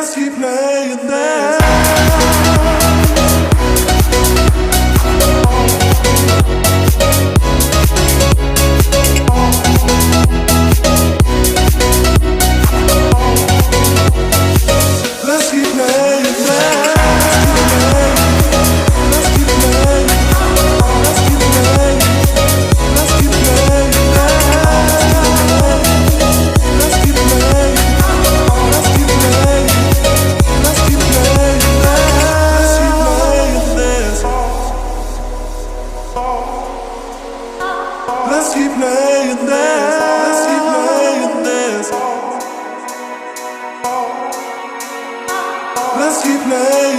Let's keep playing this. Let's keep playing this. Let's keep playing this. Let's keep playing this. Let's keep playing this. Let's keep playing.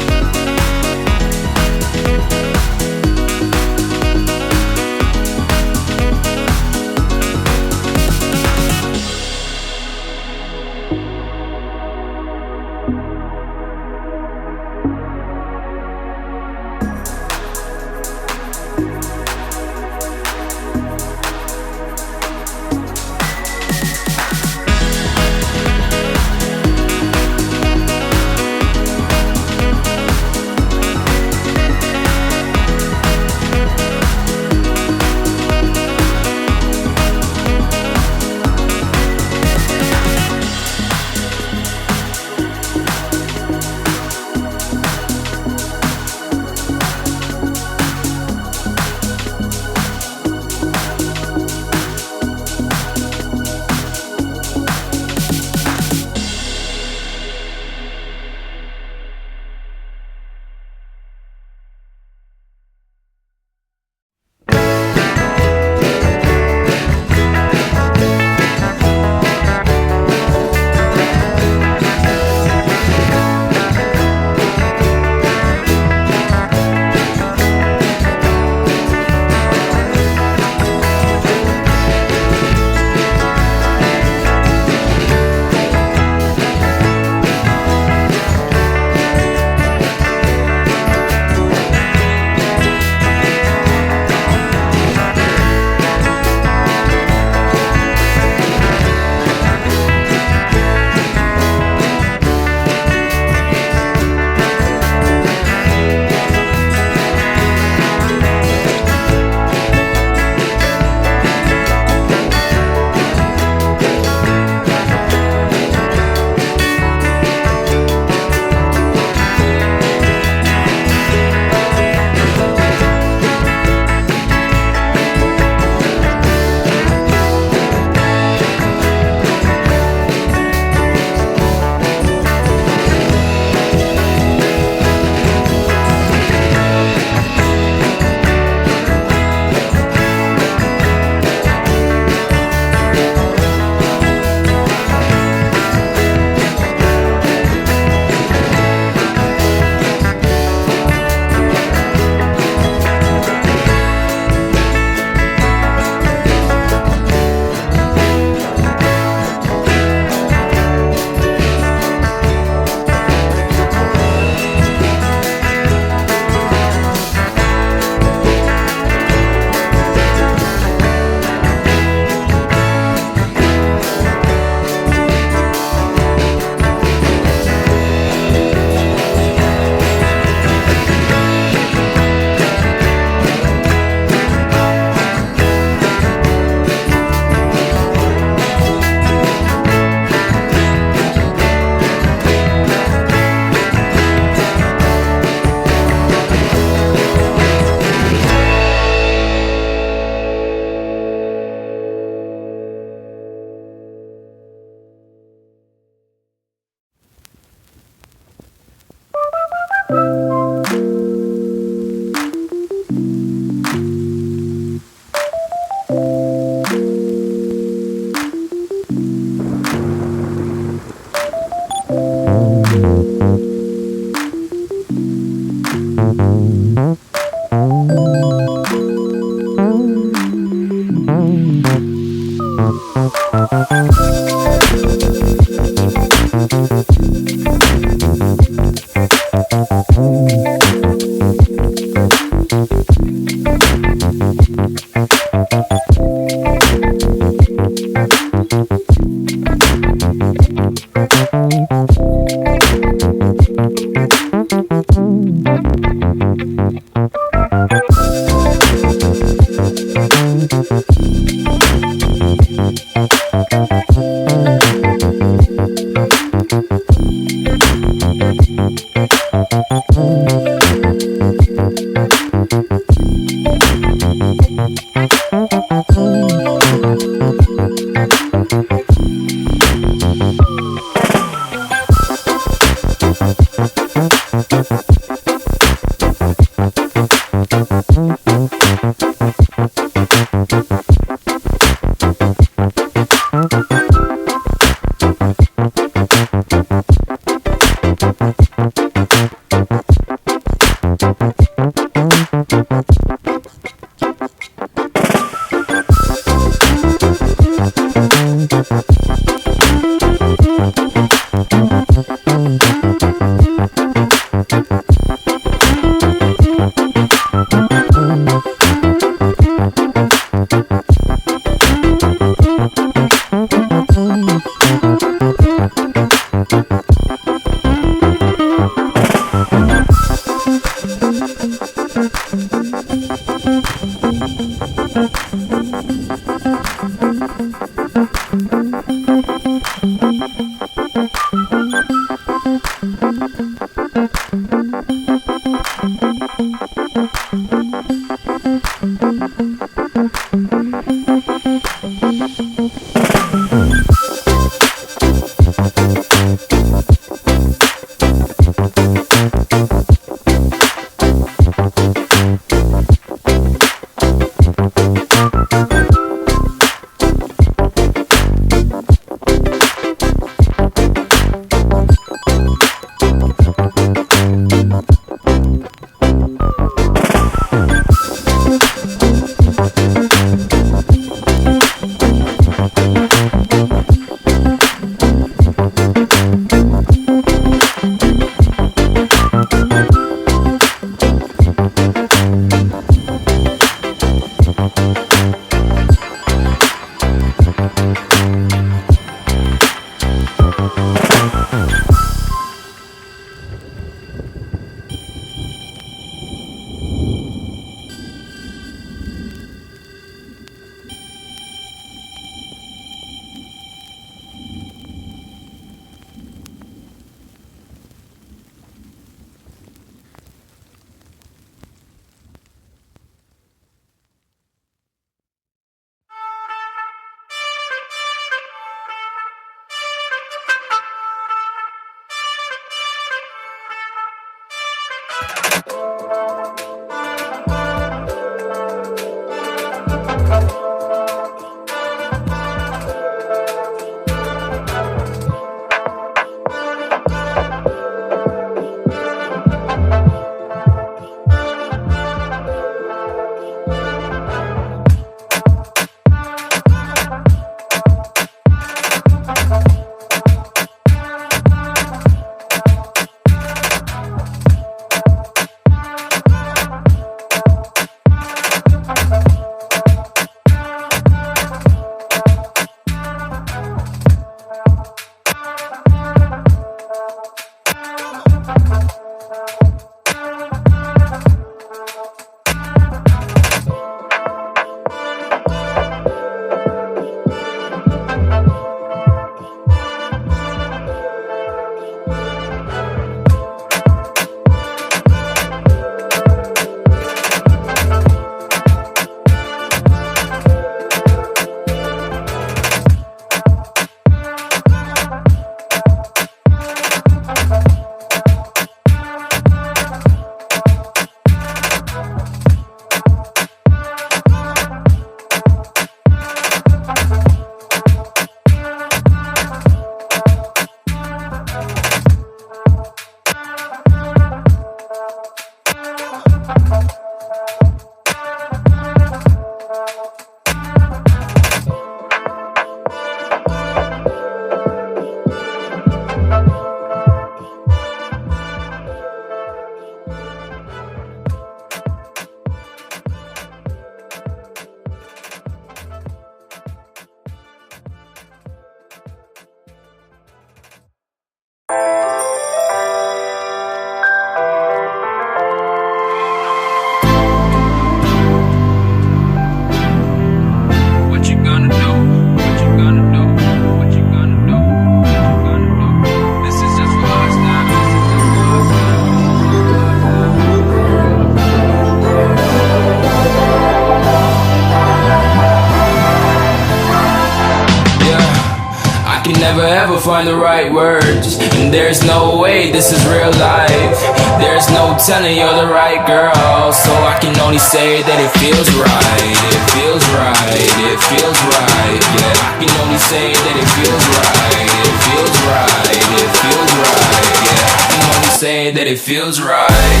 never ever find the right words, and there's no way this is real life. There's no telling you're the right girl, so I can only say that it feels right. It feels right, it feels right. Yeah, I can only say that it feels right. It feels right, it feels right. Yeah, I can only say that it feels right.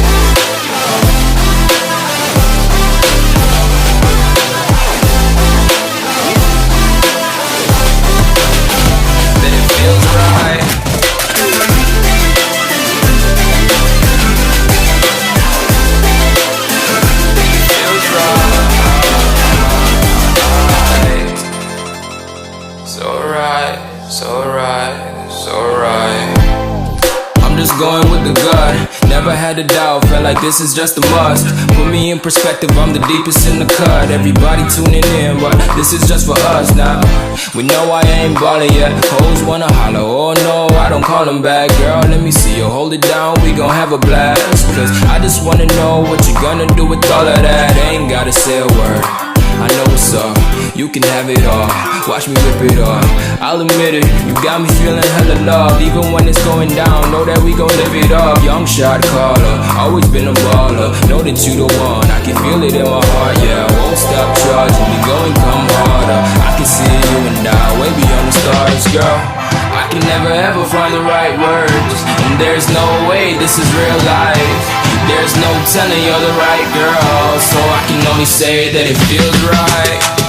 Feels right. Feels right. So right, so right, so right. I'm just going with the gut. Never had a doubt, felt like this is just a must. Put me in perspective, I'm the deepest in the cut. Everybody tuning in, but this is just for us now. We know I ain't ballin' yet. Hoes wanna holler, oh no, I don't call them back. Girl, let me see you hold it down, we gon' have a blast. Cause I just wanna know what you gonna do with all of that. Ain't gotta say a word, I know what's up, you can have it all. Watch me rip it off, I'll admit it. You got me feeling hella love. Even when it's going down, know that we gon' live it up. Young shot caller, always been a baller. Know that you the one, I can feel it in my heart. Yeah, I won't stop charging, we going come harder. I can see you and I, way beyond the stars, girl. I can never ever find the right words, and there's no way this is real life. There's no telling you're the right girl, so I can only say that it feels right.